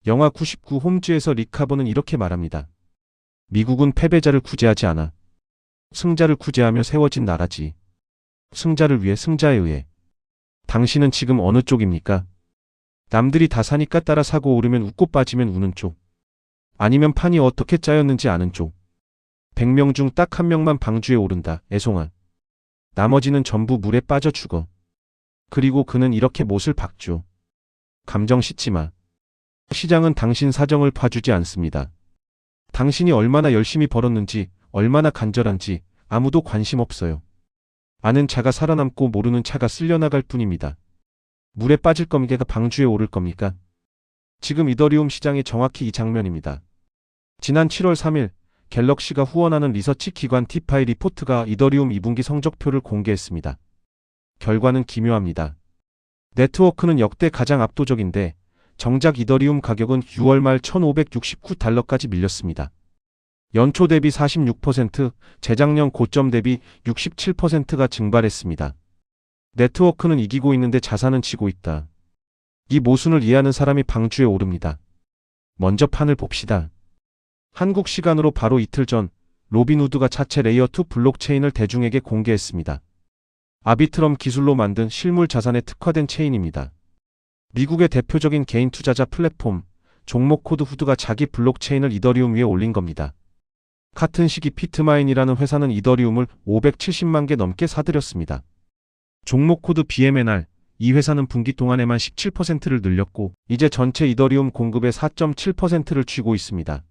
영화 99 홈즈에서 리카버는 이렇게 말합니다. 미국은 패배자를 구제하지 않아. 승자를 구제하며 세워진 나라지. 승자를 위해 승자에 의해. 당신은 지금 어느 쪽입니까? 남들이 다 사니까 따라 사고 오르면 웃고 빠지면 우는 쪽. 아니면 판이 어떻게 짜였는지 아는 쪽. 100명 중 딱 1명만 방주에 오른다. 애송아. 나머지는 전부 물에 빠져 죽어. 그리고 그는 이렇게 못을 박죠. 감정 씻지 마. 시장은 당신 사정을 봐주지 않습니다. 당신이 얼마나 열심히 벌었는지, 얼마나 간절한지 아무도 관심 없어요. 아는 자가 살아남고 모르는 차가 쓸려나갈 뿐입니다. 물에 빠질 겁니까? 방주에 오를 겁니까? 지금 이더리움 시장이 정확히 이 장면입니다. 지난 7월 3일 갤럭시가 후원하는 리서치 기관 디파이 리포트가 이더리움 2분기 성적표를 공개했습니다. 결과는 기묘합니다. 네트워크는 역대 가장 압도적인데 정작 이더리움 가격은 6월 말 1,569달러까지 밀렸습니다. 연초 대비 46%, 재작년 고점 대비 67%가 증발했습니다. 네트워크는 이기고 있는데 자산은 지고 있다. 이 모순을 이해하는 사람이 방주에 오릅니다. 먼저 판을 봅시다. 한국 시간으로 바로 이틀 전 로빈후드가 자체 레이어2 블록체인을 대중에게 공개했습니다. 아비트럼 기술로 만든 실물 자산에 특화된 체인입니다. 미국의 대표적인 개인 투자자 플랫폼 종목 코드 후드가 자기 블록체인을 이더리움 위에 올린 겁니다. 같은 시기 피트마인이라는 회사는 이더리움을 570만 개 넘게 사들였습니다. 종목 코드 BMNR, 이 회사는 분기 동안에만 17%를 늘렸고 이제 전체 이더리움 공급의 4.7%를 쥐고 있습니다.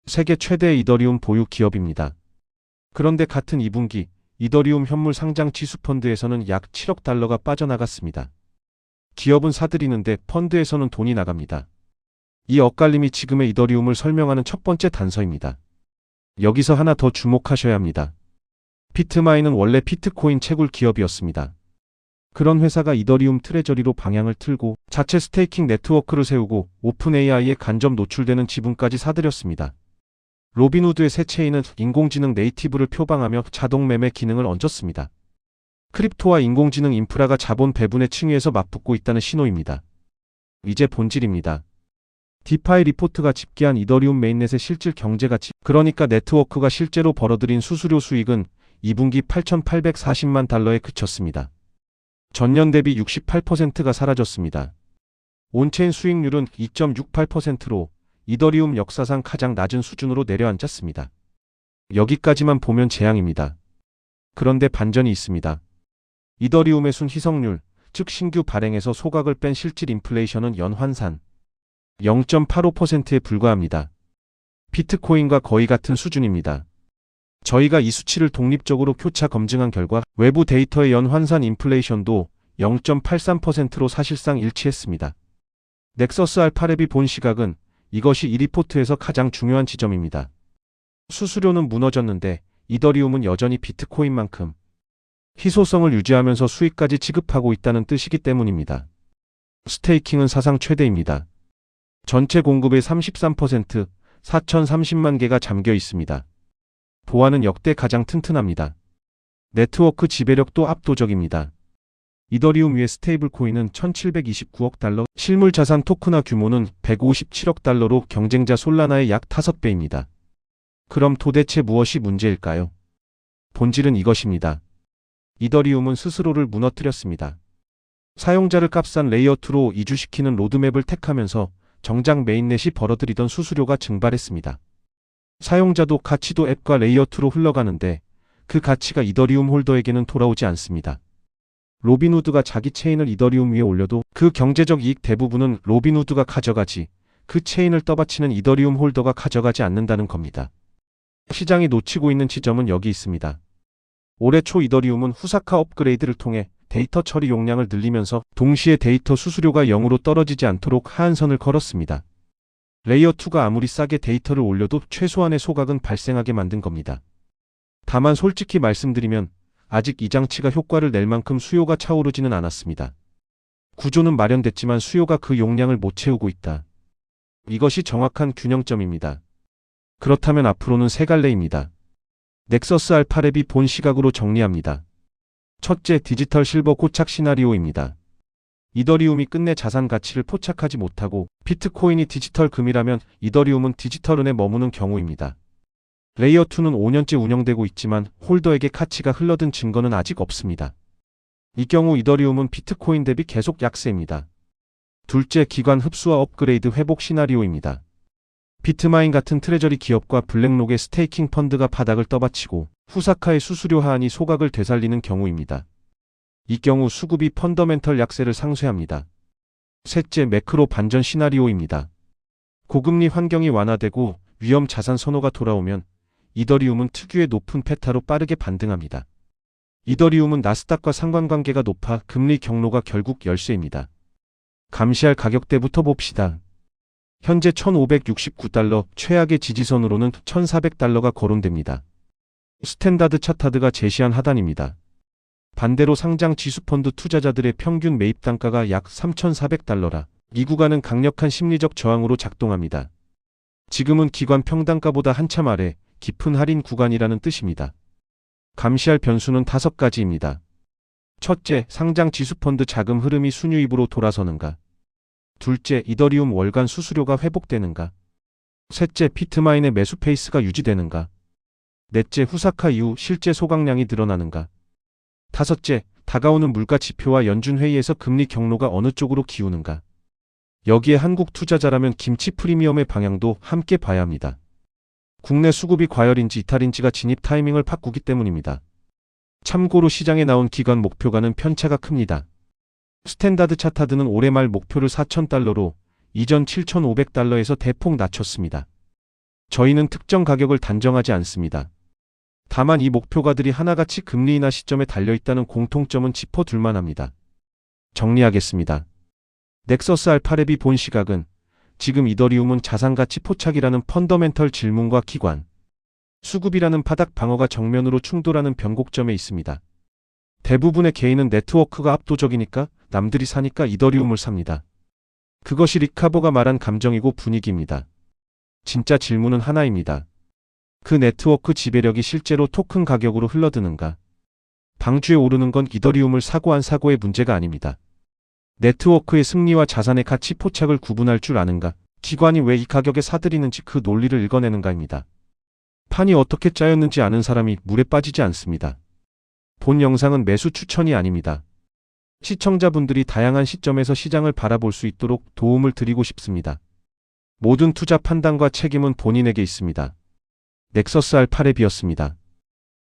세계 최대의 이더리움 보유 기업입니다. 그런데 같은 2분기 이더리움 현물 상장 지수펀드에서는 약 7억 달러가 빠져나갔습니다. 기업은 사들이는데 펀드에서는 돈이 나갑니다. 이 엇갈림이 지금의 이더리움을 설명하는 첫 번째 단서입니다. 여기서 하나 더 주목하셔야 합니다. 피트마인은 원래 피트코인 채굴 기업이었습니다. 그런 회사가 이더리움 트레저리로 방향을 틀고 자체 스테이킹 네트워크를 세우고 오픈AI에 간접 노출되는 지분까지 사들였습니다. 로빈후드의 새 체인은 인공지능 네이티브를 표방하며 자동 매매 기능을 얹었습니다. 크립토와 인공지능 인프라가 자본 배분의 층위에서 맞붙고 있다는 신호입니다. 이제 본질입니다. 디파이 리포트가 집계한 이더리움 메인넷의 실질 경제가치, 그러니까 네트워크가 실제로 벌어들인 수수료 수익은 2분기 8,840만 달러에 그쳤습니다. 전년 대비 68%가 사라졌습니다. 온체인 수익률은 2.68%로 이더리움 역사상 가장 낮은 수준으로 내려앉았습니다. 여기까지만 보면 재앙입니다. 그런데 반전이 있습니다. 이더리움의 순희석률, 즉 신규 발행에서 소각을 뺀 실질 인플레이션은 연환산 0.85%에 불과합니다. 비트코인과 거의 같은 수준입니다. 저희가 이 수치를 독립적으로 교차 검증한 결과 외부 데이터의 연환산 인플레이션도 0.83%로 사실상 일치했습니다. 넥서스 알파랩이 본 시각은 이것이 이 리포트에서 가장 중요한 지점입니다. 수수료는 무너졌는데 이더리움은 여전히 비트코인만큼 희소성을 유지하면서 수익까지 지급하고 있다는 뜻이기 때문입니다. 스테이킹은 사상 최대입니다. 전체 공급의 33%, 4,030만 개가 잠겨 있습니다. 보안은 역대 가장 튼튼합니다. 네트워크 지배력도 압도적입니다. 이더리움 위의 스테이블 코인은 1,729억 달러, 실물 자산 토크나 규모는 157억 달러로 경쟁자 솔라나의 약 5배입니다. 그럼 도대체 무엇이 문제일까요? 본질은 이것입니다. 이더리움은 스스로를 무너뜨렸습니다. 사용자를 값싼 레이어2로 이주시키는 로드맵을 택하면서 정작 메인넷이 벌어들이던 수수료가 증발했습니다. 사용자도 가치도 앱과 레이어2로 흘러가는데 그 가치가 이더리움 홀더에게는 돌아오지 않습니다. 로빈후드가 자기 체인을 이더리움 위에 올려도 그 경제적 이익 대부분은 로빈후드가 가져가지 그 체인을 떠받치는 이더리움 홀더가 가져가지 않는다는 겁니다. 시장이 놓치고 있는 지점은 여기 있습니다. 올해 초 이더리움은 후사카 업그레이드를 통해 데이터 처리 용량을 늘리면서 동시에 데이터 수수료가 0으로 떨어지지 않도록 하한선을 걸었습니다. 레이어2가 아무리 싸게 데이터를 올려도 최소한의 소각은 발생하게 만든 겁니다. 다만 솔직히 말씀드리면 아직 이 장치가 효과를 낼 만큼 수요가 차오르지는 않았습니다. 구조는 마련됐지만 수요가 그 용량을 못 채우고 있다. 이것이 정확한 균형점입니다. 그렇다면 앞으로는 세 갈래입니다. 넥서스 알파랩이 본 시각으로 정리합니다. 첫째, 디지털 실버 고착 시나리오입니다. 이더리움이 끝내 자산 가치를 포착하지 못하고 비트코인이 디지털 금이라면 이더리움은 디지털은에 머무는 경우입니다. 레이어2는 5년째 운영되고 있지만 홀더에게 가치가 흘러든 증거는 아직 없습니다. 이 경우 이더리움은 비트코인 대비 계속 약세입니다. 둘째, 기관 흡수와 업그레이드 회복 시나리오입니다. 비트마인 같은 트레저리 기업과 블랙록의 스테이킹 펀드가 바닥을 떠받치고 후사카의 수수료 하한이 소각을 되살리는 경우입니다. 이 경우 수급이 펀더멘털 약세를 상쇄합니다. 셋째, 매크로 반전 시나리오입니다. 고금리 환경이 완화되고 위험 자산 선호가 돌아오면 이더리움은 특유의 높은 페타로 빠르게 반등합니다. 이더리움은 나스닥과 상관관계가 높아 금리 경로가 결국 열쇠입니다. 감시할 가격대부터 봅시다. 현재 1569달러, 최악의 지지선으로는 1400달러가 거론됩니다. 스탠다드 차타드가 제시한 하단입니다. 반대로 상장 지수펀드 투자자들의 평균 매입 단가가 약 3400달러라 이 구간은 강력한 심리적 저항으로 작동합니다. 지금은 기관 평단가보다 한참 아래 깊은 할인 구간이라는 뜻입니다. 감시할 변수는 5가지입니다. 첫째, 상장 지수펀드 자금 흐름이 순유입으로 돌아서는가. 둘째, 이더리움 월간 수수료가 회복되는가. 셋째, 비트마인의 매수 페이스가 유지되는가. 넷째, 후사카 이후 실제 소각량이 늘어나는가. 다섯째, 다가오는 물가 지표와 연준회의에서 금리 경로가 어느 쪽으로 기우는가. 여기에 한국 투자자라면 김치 프리미엄의 방향도 함께 봐야 합니다. 국내 수급이 과열인지 이탈인지가 진입 타이밍을 바꾸기 때문입니다. 참고로 시장에 나온 기관 목표가는 편차가 큽니다. 스탠다드 차타드는 올해 말 목표를 4,000달러로 이전 7,500달러에서 대폭 낮췄습니다. 저희는 특정 가격을 단정하지 않습니다. 다만 이 목표가들이 하나같이 금리 인하 시점에 달려있다는 공통점은 짚어둘만 합니다. 정리하겠습니다. 넥서스 알파랩이 본 시각은 지금 이더리움은 자산가치 포착이라는 펀더멘털 질문과 기관, 수급이라는 바닥 방어가 정면으로 충돌하는 변곡점에 있습니다. 대부분의 개인은 네트워크가 압도적이니까 남들이 사니까 이더리움을 삽니다. 그것이 리카보가 말한 감정이고 분위기입니다. 진짜 질문은 하나입니다. 그 네트워크 지배력이 실제로 토큰 가격으로 흘러드는가? 방주에 오르는 건 이더리움을 사고 안 사고의 문제가 아닙니다. 네트워크의 승리와 자산의 가치 포착을 구분할 줄 아는가? 기관이 왜 이 가격에 사들이는지 그 논리를 읽어내는가입니다. 판이 어떻게 짜였는지 아는 사람이 물에 빠지지 않습니다. 본 영상은 매수 추천이 아닙니다. 시청자분들이 다양한 시점에서 시장을 바라볼 수 있도록 도움을 드리고 싶습니다. 모든 투자 판단과 책임은 본인에게 있습니다. 넥서스 알파랩이었습니다.